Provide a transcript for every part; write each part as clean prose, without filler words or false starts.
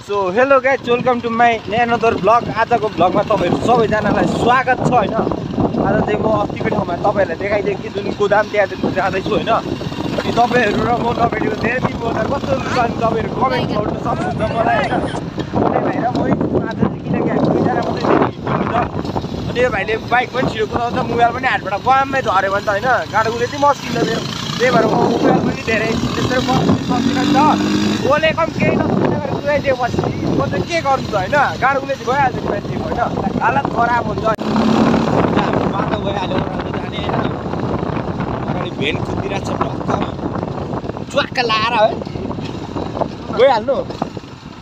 So hello guys, welcome to my another vlog. आजको भ्लगमा तपाईँहरू सबैजनालाई स्वागत छ होइन। आज चाहिँ म अस्तिको ठाउँमा तपाईँहरूलाई देखाइदिएँ कि जुन गोदाम त्यहाँ जाँदैछु होइन। अनि तपाईँहरू र म तपाईँहरूको धेरै दिन बोल्दा कस्तो हुन्छ अनि तपाईँहरू कमेन्ट गर्नु सक्नुहुन्छ मलाई होइन। भएर म आज चाहिँ किनकि हामी दुईजना मात्रै हुन्छ अनि यो भाइले बाइक पनि छिटो कुदाउँछ, मोबाइल पनि हातबाट बममै झऱ्यो भने त होइन गाडो कुदाइ चाहिँ मस्किँदो थियो। त्यही भएर म मोबाइल पनि धेरै त्यसरी बस्नु सक्दिनँ नि त। बोलेको पनि केही नसुनेर कुदाइदिएपछि म चाहिँ के गर्नु त होइन। गाडो कुदाइ चाहिँ भइहाल्छ कुदाइदिएको होइन, हालत खराब हुन्छ। हाम्रो बाटो भइहाल्यो जाने होइन। अगाडि भेन कुदिरहेको छ भक्क च्वाक्क लाएर है गइहाल्नु।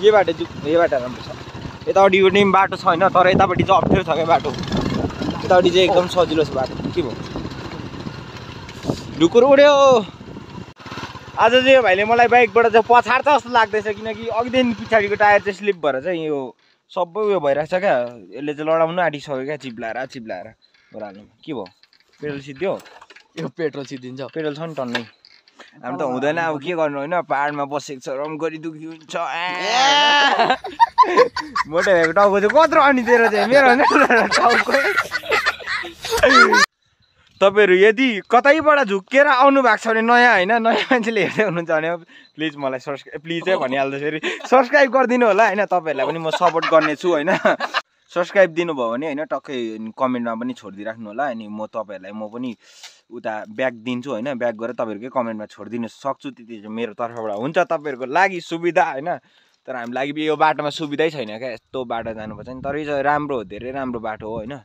यो बाटो राम्रो छ। यतापट्टि पनि बाटो छैन तर यतापट्टि चाहिँ अप्ठ्यारो छ क्या बाटो। यतापट्टि चाहिँ एकदम सजिलो छ बाटो। के भयो ढुकुर उड्यो। आज चाहिँ यो भाइले मलाई बाइकबाट चाहिँ पछाड्छ जस्तो लाग्दैछ किनकि अघिदेखि पछाडिको टायर चाहिँ स्लिप भएर चाहिँ यो सबै उयो भइरहेको छ क्या। यसले चाहिँ लडाउनु आँटिसक्यो क्या चिप्लाएर ओह्राल्नु। के भयो पेट्रोल सिद्धियो? यो पेट्रोल सिद्धिन्छ। पेट्रोल छ नि टन्नै। हामी त हुँदैन अब के गर्नु होइन। पाहाडमा बसेको छ रमगरी दुखी हुन्छ। मोटे भएको टाउको चाहिँ कत्रो अनि तेरो चाहिँ मेरो टाउको। तपाईँहरू यदि कतैबाट झुक्केर आउनु भएको छ भने नयाँ होइन, नयाँ मान्छेले हेर्दै हुनुहुन्छ भने प्लिज मलाई प्लिज चाहिँ भनिहाल्दा फेरि सब्सक्राइब गरिदिनु होला होइन। तपाईँहरूलाई पनि म सपोर्ट गर्नेछु होइन। सब्सक्राइब दिनुभयो भने होइन टक्कै कमेन्टमा पनि छोडिदिइराख्नु होला। अनि म तपाईँहरूलाई म पनि उता ब्याक दिन्छु होइन। ब्याक गरेर तपाईँहरूकै कमेन्टमा छोडिदिनु सक्छु। त्यति चाहिँ मेरो तर्फबाट हुन्छ तपाईँहरूको लागि सुविधा होइन। तर हामी लागि यो बाटोमा सुविधै छैन क्या। यस्तो बाटो जानुपर्छ नि। तर यो राम्रो हो, धेरै राम्रो बाटो हो होइन।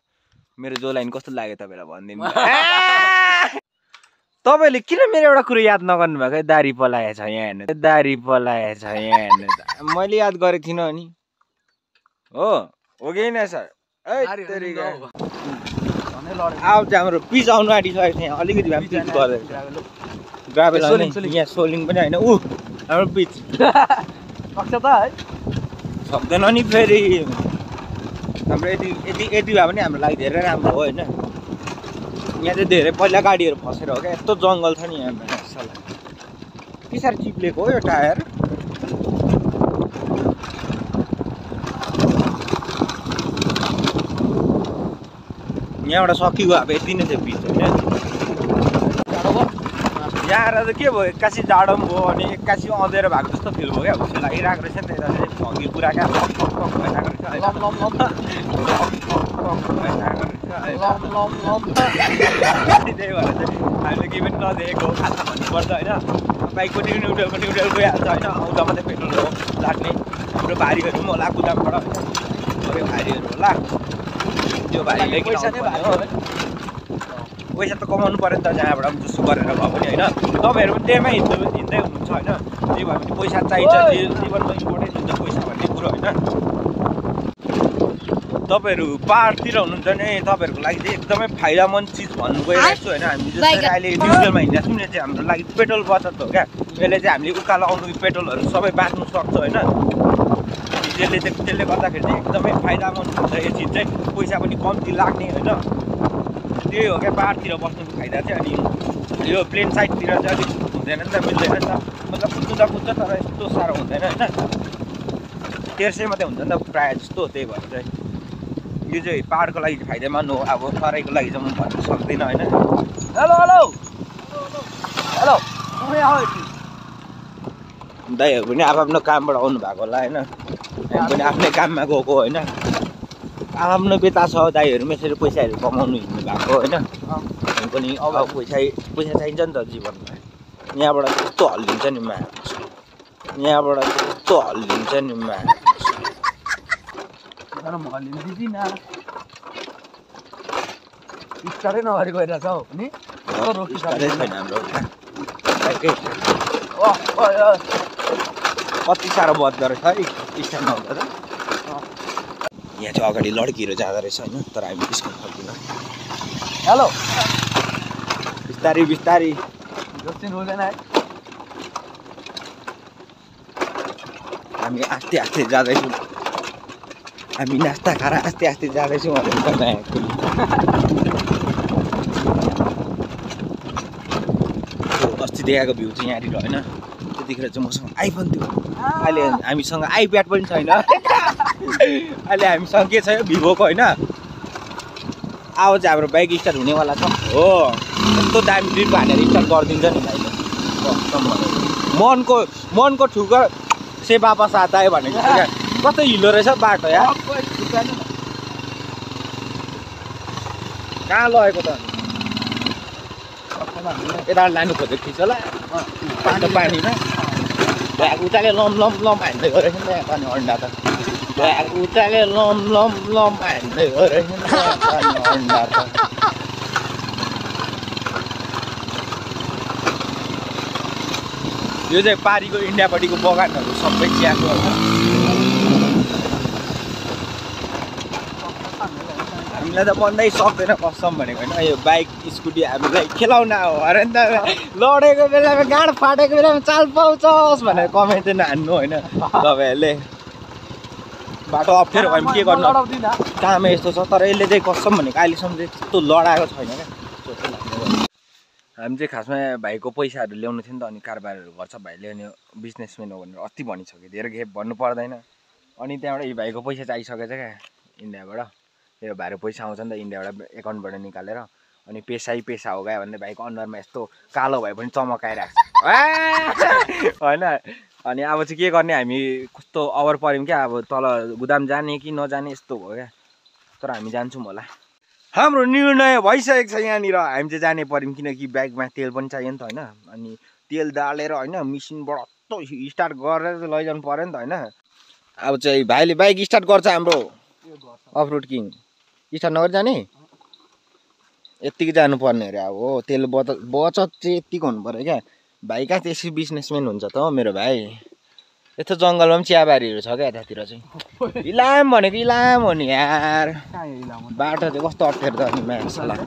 मेरो जो लाइन कस्तो लाग्यो तपाईँलाई भनिदिनु। तपाईँले किन मेरो एउटा कुरो याद नगर्नु भएको? दारी पलाएछ यहाँ हेर्नु, दारी पलाएछ यहाँ हेर्नु। मैले याद गरेको थिइनँ अनि हो कि होइन सर? अब चाहिँ हाम्रो पिच आउनु आँटिसकेको थियो। अलिकति भए पनि पिच गर्दै ग्राभेल यहाँ सोलिङ पनि होइन। हाम्रो पिच सक्छ त है? सक्दैन नि फेरि। हाम्रो यति भए पनि हाम्रो लागि धेरै राम्रो हो होइन। यहाँ चाहिँ धेरै पहिला गाडीहरू फसेर हो क्या। यस्तो जङ्गल छ नि यहाँ के साह्रो चिप्लेको हो यो टायर। यहाँबाट सकिगयो अब यति नै थियो पिच होइन। यहाँ आएर चाहिँ के भयो एक्कासी जाडो पनि भयो अनि एक्कासी अँधेरो भएको जस्तो फिल भयो क्या। खुसी लागिरहेको रहेछ नि त। यता चाहिँ भङ्गी कुरा क्या भइरहेको रहेछ। त्यही भएर चाहिँ हामीले केही पनि नदेखेको खाना भन्नुपर्छ होइन। बाइक पनि उडेल गइहाल्छ होइन। आउँदा मात्रै पेट्रोल हो लाग्ने। हाम्रो भारीहरू पनि होला कुदामबाट होइन। सबै भारीहरू होला। त्यो भारीले पैसा त कमाउनु पऱ्यो नि त। जहाँबाट पनि जस्तो गरेर भए पनि होइन। तपाईँहरू पनि त्यहीमै हिँड्दै हुनुहुन्छ होइन। त्यही भए पनि पैसा चाहिन्छ। जीवनमा इम्पोर्टेन्ट हुन्छ पैसा भन्ने कुरो होइन। तपाईँहरू पाहाडतिर हुनुहुन्छ भने तपाईँहरूको लागि चाहिँ एकदमै फाइदामन्द चिज भन्नु गइरहेको छु होइन। हामी जस्तै अहिले डिजिटलमा हिँडिरहेको छौँ नि चाहिँ हाम्रो लागि पेट्रोल बचत हो क्या। यसले चाहिँ हामीले उकालो आउनु पेट्रोलहरू सबै बाँच्नु सक्छ होइन। त्यसले गर्दाखेरि चाहिँ एकदमै फाइदामन्द हुन्छ यो चिज चाहिँ। पैसा पनि कम्ती लाग्ने होइन। त्यही हो क्या पाहाडतिर बस्नुको फाइदा चाहिँ। अनि यो प्लेन साइडतिर चाहिँ अलिक हुँदैन नि त, मिल्दैन नि त। मतलब कुद्नु त कुद्छ तर यस्तो साह्रो हुँदैन होइन। तेर्सै मात्रै हुन्छ नि त प्रायः जस्तो। त्यही भएर चाहिँ यो चाहिँ पाहाडको लागि फाइदामन्द हो। अब तराईको लागि चाहिँ म भन्न सक्दिनँ होइन। हेलो दाइहरू पनि आफ्नो कामबाट आउनु भएको होला होइन। हामी पनि आफ्नै काममा गएको होइन। आफ्नो बेता छ दाइहरूमा यसरी पैसाहरू कमाउनु हिँड्नु भएको होइन। हामी पनि अब पैसा चाहिन्छ नि त जीवनमा। यहाँबाट कस्तो हल्लिन्छ नि यहाँबाट कस्तो हल्लिन्छ नि स्टार्टै नगरी गइरहेछ हौ नि। छैन हाम्रो कति साह्रो बज्दो रहेछ है स्टार्ट नहुँदा त। यहाँ चाहिँ अगाडि लड्कीहरू जाँदो रहेछ होइन। तर हामी निस्कनु सक्दैनौँ। हेलो बिस्तारी जोसिन हुँदैन है। हामी आस्ते जाँदैछौँ। हामी नास्ता खाएर आस्ते जाँदैछौँ भनेर अस्ति देखाएको भ्यू चाहिँ यहाँनिर होइन। त्यतिखेर चाहिँ मसँग आइफोन थियो अहिले हामीसँग आइप्याड पनि छैन अहिले हामीसँग के छ भिभोको होइन अब चाहिँ हाम्रो बाइक स्टार्ट हुनेवाला छ हो यस्तो दामी ट्रिप हानेर स्टार्ट गरिदिन्छ नि भाइले मनको ठुकर से वापस आता है भनेको क्या कतै हिलो रहेछ बाटो या कहाँ लगेको त यता लानु खोजेको थिएछ होला पाटो पानीमा उचाले लम लम लम हान्दै गयो रहेछ नि अनि अन्डा त उचाले लम लम लम हान्दै गयो रहेछ नि अन्डा त यो चाहिँ पारीको इन्डियापट्टिको बगानहरू सबै चियाको हामीलाई त भन्दै सक्दैन कसम भनेको होइन यो बाइक स्कुटी हामीलाई खेलाउन हो अरे नि त लडेको बेलामा गाड फाटेको बेलामा चाल पाउँछस् भनेर कमेन्ट चाहिँ हान्नु होइन तपाईँहरूले बाटो अप्ठ्यारो भयो भने के गर्नु काम यस्तो छ तर यसले चाहिँ कसम भनेको अहिलेसम्म चाहिँ त्यस्तो लडाएको छैन क्या हामी चाहिँ खासमा भाइको पैसाहरू ल्याउनु थियो नि त अनि कारोबारहरू गर्छ भाइले अनि बिजनेसम्यान हो भनेर अस्ति भनिसक्यो धेरै खेप भन्नु पर्दैन अनि त्यहाँबाट यो भाइको पैसा चाहिँ आइसकेछ क्या इन्डियाबाट यो भाइको पैसा आउँछ नि त इन्डियाबाट एकाउन्टबाट निकालेर अनि पेसा हो गयो भने भाइको अनुहारमा यस्तो कालो भए पनि चमकाइरहेको छ होइन अनि अब चाहिँ के गर्ने हामी कस्तो अभर पऱ्यौँ क्या अब तल गुदाम जाने कि नजाने यस्तो भयो क्या तर हामी जान्छौँ होला हाम्रो निर्णय भइसकेको छ यहाँनिर हामी चाहिँ जाने पऱ्यौँ किनकि बाइकमा तेल पनि चाहियो नि त होइन अनि तेल डालेर होइन मिसिनबाट यस्तो स्टार्ट गरेर लैजानु पऱ्यो नि त होइन अब चाहिँ भाइले बाइक स्टार्ट गर्छ हाम्रो अफ रोड किङ स्टार्ट नगरी जाने यत्तिकै जानुपर्ने अरे अब हो तेल बचत चाहिँ यत्तिको हुनु पऱ्यो क्या भाइ कहाँ त्यसै बिजनेसम्यान हुन्छ त हो मेरो भाइ यस्तो जङ्गलमा पनि चियाबारीहरू छ क्या यतातिर चाहिँ इलाम भनेको इलाम हो नि यार बाटो चाहिँ कस्तो अप्ठ्यारो त अनि मान्छेलाई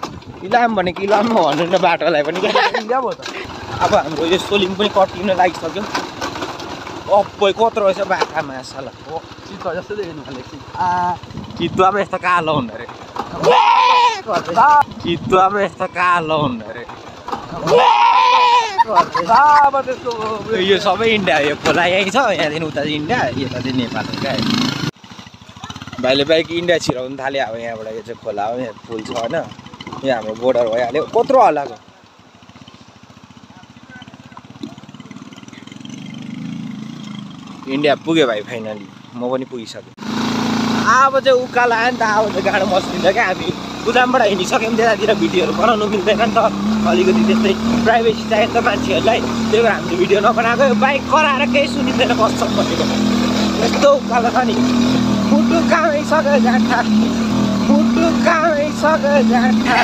इलाम भनेको इलाम भन्नु न बाटोलाई पनि अब हाम्रो यो सोलिङ पनि कटिन लागिसक्यो अप्पै कत्रो रहेछ बाख्रा माछालाई चितुवा पनि यस्तो कालो हुँदो अरे चितुवा पनि यस्तो कालो हुँदो अरे यो सबै इन्डिया यो खोला यहीँ छ यहाँदेखि उता चाहिँ इन्डिया यता चाहिँ नेपाल हो क्या भाइले बाइक इन्डिया छिराउनु थाल्यो अब यहाँबाट यो चाहिँ खोला हो यहाँ पुल छ होइन यहाँ हाम्रो बोर्डर भइहाल्यो कत्रो हल्लाको इन्डिया पुग्यो भाइ फाइनली म पनि पुगिसकेँ अब चाहिँ उकालो आयो नि त अब चाहिँ गाडो मस्किन्छ क्या हामी गुदामबाट हिँडिसक्यौँ त्यतातिर भिडियोहरू बनाउनु मिल्दैन नि त अलिकति त्यस्तै प्राइभेसी चाहियो नि त मान्छेहरूलाई त्यही भएर हामीले भिडियो नबनाएको यो बाइक कराएर केही सुनिँदैन कसम भनेको यस्तो उकालो छ नि मुटु कामैसक्यो जाँठा मुटु कामैसक्यो जाँठा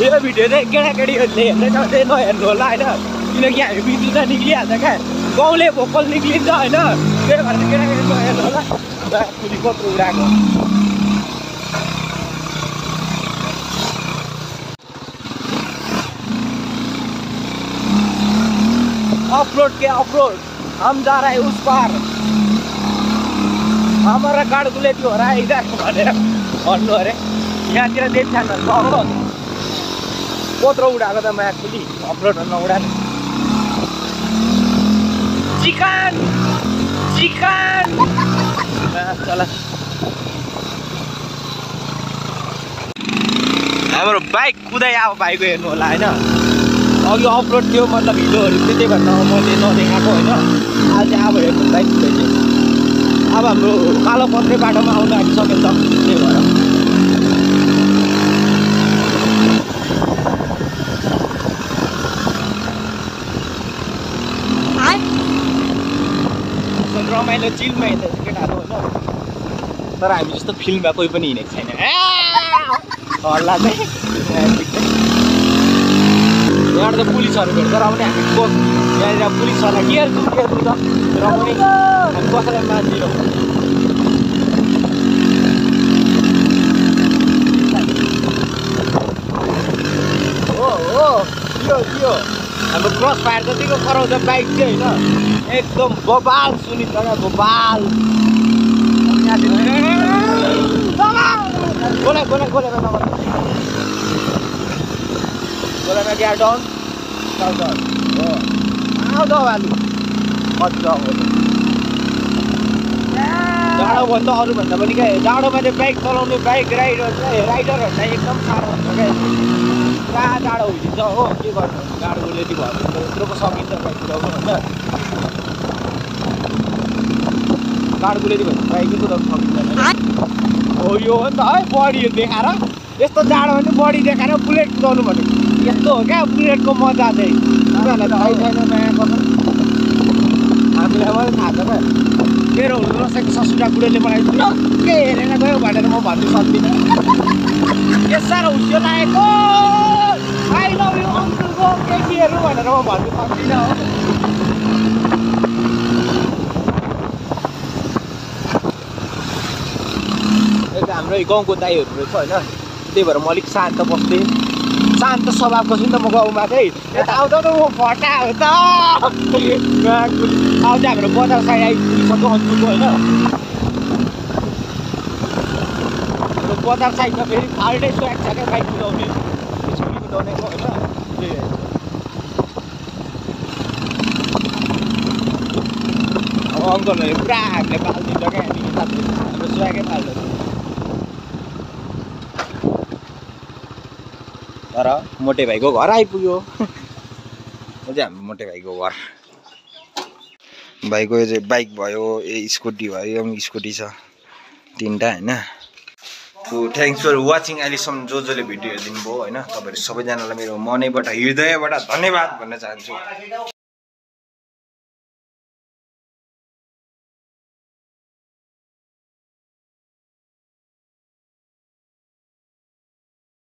यो भिडियो चाहिँ केटाकेटीहरूले हेर्दैछ चाहिँ नहेर्नु होला होइन किनकि हामी बिजुली त निक्लिहाल्छ क्या गाउँले भोकल निक्लिन्छ होइन त्यही भएर केटाकेटी नहेर्नु होला पुली कत्रो उडाएको ऑफ-रोड के ऑफ-रोड हम जा रहे हैं उस पार हमारा गाड गुलेटी हो रहा है इधर भनेर भन्नु अरे यहाँतिर देख्छन् कत्रो उडाएको त माया पुली अफ-रोड नउडाने चिकन चिकन चला हाम्रो बाइक कुदाइ अब भाइको हेर्नु होला होइन अघि अफरोड थियो मतलब हिलोहरू थियो त्यही भएर मैले नदेखाएको होइन आज चाहिँ अब हेर्नु बाइक कुदाइ अब हाम्रो कालो पत्रे बाटोमा आउनु आँटिसक्यो नि त त्यही भएर रमाइलो चिलमा हिँड्दैछ केटाहरू होइन तर हामी जस्तो फिल्ममा कोही पनि हिँडेको छैन हल्ला चाहिँ यहाँबाट त पुलिसहरू भेट्छ र पनि हामी यहाँनिर पुलिसहरूलाई के हेर्छौँ त र पनि हामी कसैलाई मान्दिनौँ हो हो यो हाम्रो क्रस फायर जतिको कराउँछ बाइक चाहिँ होइन एकदम बबाल सुनिन्छ क्या बबाल गोला गोला गोला बोला क्या डाउन डाउन डाउन हो आउ त भालु कति जाऊ जाडो भन्दा अरूभन्दा पनि क्या जाडोमा चाहिँ बाइक चलाउने बाइक राइडरहरूलाई एकदम साह्रो हुन्छ क्या पुरा जाडो भइदिन्छ हो के गर्नु जाडोले यति भयो यत्रोको सकिन्छ बाइक कुदाउनु होइन जाडोले यति भयो बाइकै कुदाउनु सकिँदैन हो यो हो नि त है बडी देखाएर यस्तो जाडोमा चाहिँ बडी देखाएर बुलेट कुदाउनु भनेको यस्तो हो क्या बुलेटको मजा चाहिँ उनीहरूलाई थाहै छैन नयाँ गर्नु हामीलाई पनि थाहा छ क्या मेरो रसाइको ससुरा बुढोले मलाई के हेरेर गयो भनेर म भन्नु सक्दिनँ के साह्रो हुस्यो लागेको आई लभ यु अङ्कलको केटीहरू भनेर म भन्नु सक्दिनँ हो हाम्रो गाउँको दाइहरू रहेछ होइन त्यही भएर म अलिक शान्त बस्थेँ शान्त स्वभावको छु नि त म गाउँमा चाहिँ यता आउँदा त म फटा हो त आउँदा हाम्रो बजार साइड आइपुगिसक्यो अन्तिमको होइन हाम्रो बजार साइडमा फेरि फाल्टै स्वाग छ क्या बाइक कुदाउने स्कुटी कुदाउनेको होइन अब अङ्कलहरूले पुरा हामीले पालिदिन्छ क्या हाम्रो स्वागै पाल्छ तर मोटे भाइको घर आइपुग्यो यो चाहिँ हाम्रो मोटे भाइको घर भाइको यो चाहिँ बाइक भयो स्कुटी भयो यो पनि स्कुटी छ तीनटा होइन सो थ्याङ्क्स फर वाचिङ अहिलेसम्म जसले भिडियो हेरिदिनु भयो होइन तपाईँहरू सबैजनालाई मेरो मनैबाट हृदयबाट धन्यवाद भन्न चाहन्छु